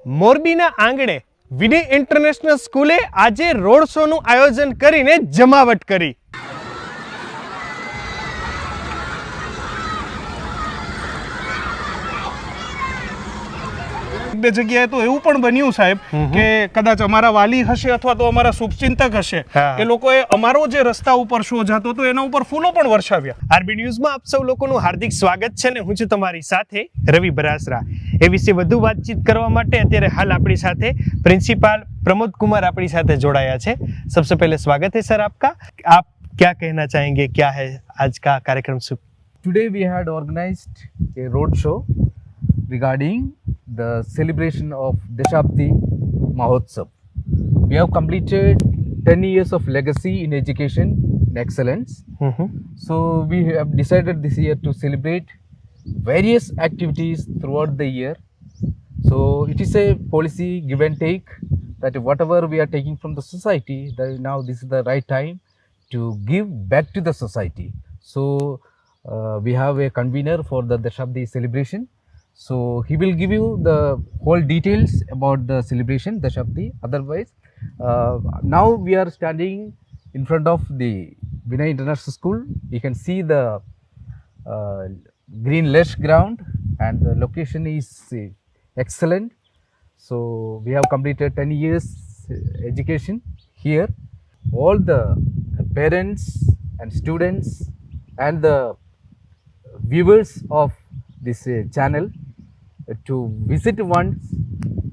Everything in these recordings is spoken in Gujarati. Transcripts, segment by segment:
મોરબીના આંગણે વિનય ઇન્ટરનેશનલ સ્કૂલે આજે રોડ શોનું આયોજન કરીને જમાવટ કરી. બે જગ્યાએ તો એવું પણ બન્યું સાહેબ કે કદાચ અમારા વાલી હશે અથવા તો અમારા શુભચિંતક હશે, એ લોકોએ અમારો જે રસ્તા ઉપર શો જતો હતો એના ઉપર ફૂલો પણ વર્ષાવ્યા. આરબી ન્યૂઝમાં આપ સૌ લોકોનું હાર્દિક સ્વાગત છે ને હું છું તમારી સાથે રવિ બરાસરા. એ વિશે વધુ વાતચીત કરવા માટે અત્યારે હાલ આપણી સાથે પ્રિન્સિપાલ प्रमोद कुमार अपनी साथ जोड़ाया है. सबसे पहले स्वागत है सर आपका. आप क्या कहना चाहेंगे, क्या है आज का कार्यक्रम? Today we had organized a road show regarding the celebration of Dashabdi Mahotsav. We have completed 10 years of legacy in education and excellence. So we have decided this year to celebrate various activities throughout the year. So it is a policy give and take, that whatever we are taking from the society, that now this is the right time to give back to the society. So we have a convener for the Dashabdi celebration. So he will give you the whole details about the celebration Dashabdi. Otherwise, now we are standing in front of the Vinay International School. You can see the green lush ground, and the location is excellent. So we have completed 10 years education here. All the parents and students and the viewers of this channel to visit once,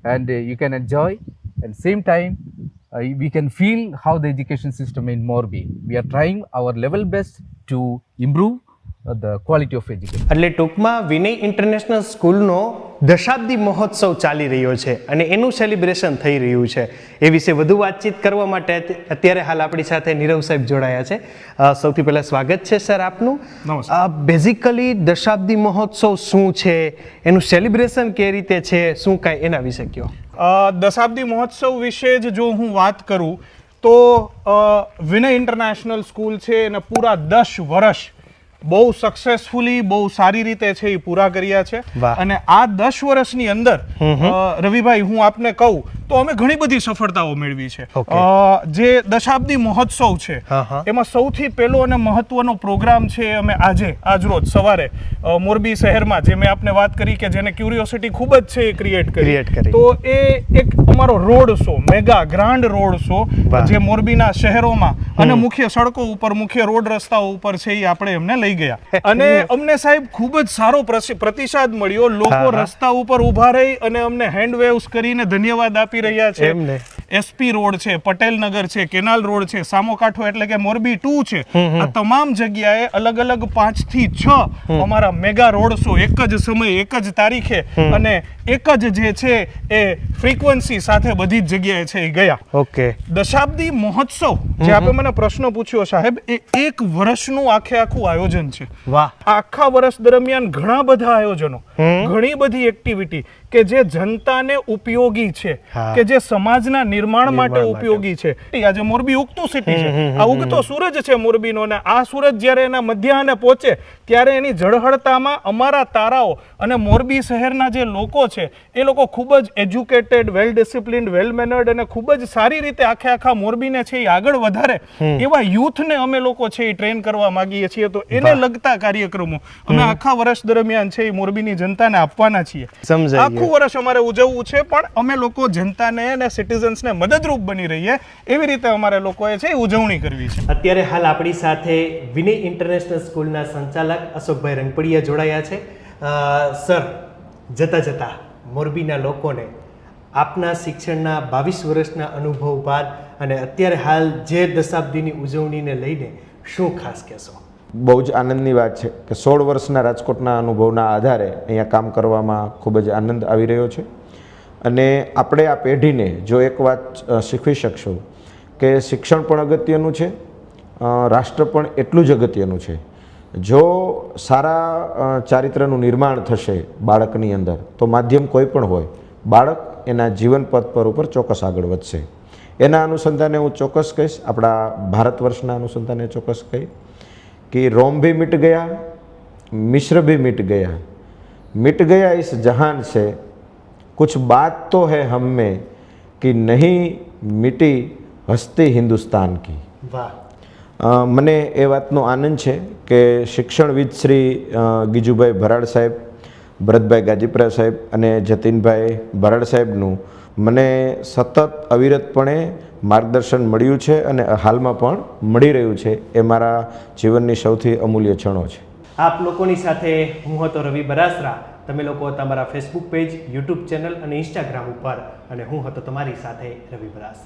and you can enjoy, and same time we can feel how the education system in Morbi. We are trying our level best to improve the quality of education. એટલે ટૂંકમાં વિનય ઇન્ટરનેશનલ સ્કૂલનો દશાબ્દી મહોત્સવ ચાલી રહ્યો છે અને એનું સેલિબ્રેશન થઈ રહ્યું છે. એ વિશે વધુ વાતચીત કરવા માટે અત્યારે હાલ આપણી સાથે નીરવ સાહેબ જોડાયા છે. સૌથી પહેલાં સ્વાગત છે સર આપનું. બેઝિકલી દશાબ્દી મહોત્સવ શું છે, એનું સેલિબ્રેશન કઈ રીતે છે, શું કાંઈ એના વિશે કહો. દશાબ્દી મહોત્સવ વિશે જ જો હું વાત કરું તો વિનય ઇન્ટરનેશનલ સ્કૂલ છે એને પૂરા 10 વર્ષ બહુ સક્સેસફુલી, બહુ સારી રીતે છે એ પૂરા કર્યા છે. અને આ 10 વર્ષની અંદર રવિભાઈ હું આપને કહું તો અમે ઘણી બધી સફળતાઓ મેળવી છે. જે દશાબ્દી મહોત્સવ છે એમાં સૌથી પહેલો અને મહત્વનો પ્રોગ્રામ છે અમે આજરોજ સવારે મોરબી શહેરમાં, જે મેં આપને વાત કરી કે જેને ક્યુરિયોસિટી ખૂબ જ છે એ ક્રિએટ કરી, તો એ એક અમારો road show, mega grand road show, જે મોરબીના શહેરોમાં અને મુખ્ય સડકો ઉપર, મુખ્ય રોડ રસ્તાઓ ઉપર છે એ આપણે એમને લઈ ગયા. અને અમને સાહેબ ખૂબ જ સારો પ્રતિસાદ મળ્યો. લોકો રસ્તા ઉપર ઊભા રહી અને અમને હેન્ડ વેવ્સ કરીને ધન્યવાદ આપી રહ્યા છે. એસપી રોડ છે, પટેલ નગર છે, કેનાલ રોડ છે, સામો કાંઠો એટલે કે મોરબી 2 છે, આ તમામ જગ્યાએ અલગ અલગ 5 થી 6 અમારા મેગા રોડ શો એક જ સમયે, એક જ તારીખે અને એક જ જે છે એ ફ્રીક્વન્સી સાથે બધી જ જગ્યાએ છે એ ગયા. ઓકે. દશાબ્દી મહોત્સવ જે આપે મને પ્રશ્ન પૂછ્યો સાહેબ, એ 1 વર્ષનું આખું આયોજન છે. વાહ. આખા વર્ષ દરમિયાન ઘણા બધા આયોજનો, ઘણી બધી એક્ટિવિટી કે જે જનતાને ઉપયોગી છે, કે જે સમાજના નિર્માણ માટે ઉપયોગી છે. આજે મોરબી ઉગતું સિટી છે, આ ઉગતો સૂરજ છે મોરબીનો, ને આ સૂરજ જ્યારે એના મધ્યાહને પહોંચે ત્યારે એની ઝળહળતામાં અમારા તારાઓ અને મોરબી શહેરના જે લોકો છે એ લોકો ખૂબ જ એજ્યુકેટેડ, વેલ ડિસિપ્લિન્ડ, વેલ મેનર્ડ અને ખૂબ જ સારી રીતે આખા મોરબીને છે એ આગળ વધારે એવા યુથને અમે લોકો છે એ ટ્રેન કરવા માંગીએ છીએ. તો એને લગતા કાર્યક્રમો અમે આખા વર્ષ દરમિયાન છે એ મોરબીની જનતાને આપવાના છીએ. આખું વર્ષ અમારે ઉજવવું છે, પણ અમે લોકો જનતાને અને સિટીઝન્સને મદદરૂપ બની રહીએ એવી રીતે અમારે લોકોએ છે ઉજવણી કરવી છે. અત્યારે હાલ આપણી સાથે વિનય ઇન્ટરનેશનલ સ્કૂલના સંચાલક અશોકભાઈ રંગપડિયા જોડાયા છે. સર, જતા મોરબીના લોકોને આપના શિક્ષણના 22 વર્ષના અનુભવ બાદ અને અત્યારે હાલ જે દશાબ્દીની ઉજવણીને લઈને શું ખાસ કહેશો? બહુ જ આનંદની વાત છે કે 16 વર્ષના રાજકોટના અનુભવના આધારે અહીંયા કામ કરવામાં ખૂબ જ આનંદ આવી રહ્યો છે. અને આપણે આ પેઢીને જો એક વાત શીખવી શકશું કે શિક્ષણ પણ અગત્યનું છે, રાષ્ટ્ર પણ એટલું જ અગત્યનું છે. જો સારા ચારિત્રનું નિર્માણ થશે બાળકની અંદર તો માધ્યમ કોઈ પણ હોય, બાળક એના જીવન પથ પર ઉપર ચોક્કસ આગળ વધશે. એના અનુસંધાને હું ચોક્કસ કહીશ, આપણા ભારત વર્ષના અનુસંધાને ચોક્કસ કહીશ कि रोम भी मिट गया, मिस्र भी मिट गया इस जहान से, कुछ बात तो है हम में कि नहीं मिटी हस्ती हिंदुस्तान की. વાહ. મને એ વાતનો આનંદ છે કે શિક્ષણવિદ શ્રી ગીજુભાઈ ભરાડ સાહેબ, ભરતભાઈ ગાજીપરા સાહેબ અને જતીનભાઈ ભરાડ સાહેબનું મને સતત અવિરતપણે માર્ગદર્શન મળ્યું છે અને હાલમાં પણ મળી રહ્યું છે. એ મારા જીવનની સૌથી અમૂલ્ય ક્ષણો છે. આપ લોકોની સાથે હું હતો રવિ બરાસરા. તમે લોકો હતા મારા ફેસબુક પેજ, યુટ્યુબ ચેનલ અને ઇન્સ્ટાગ્રામ ઉપર, અને હું હતો તમારી સાથે રવિ બરાસરા.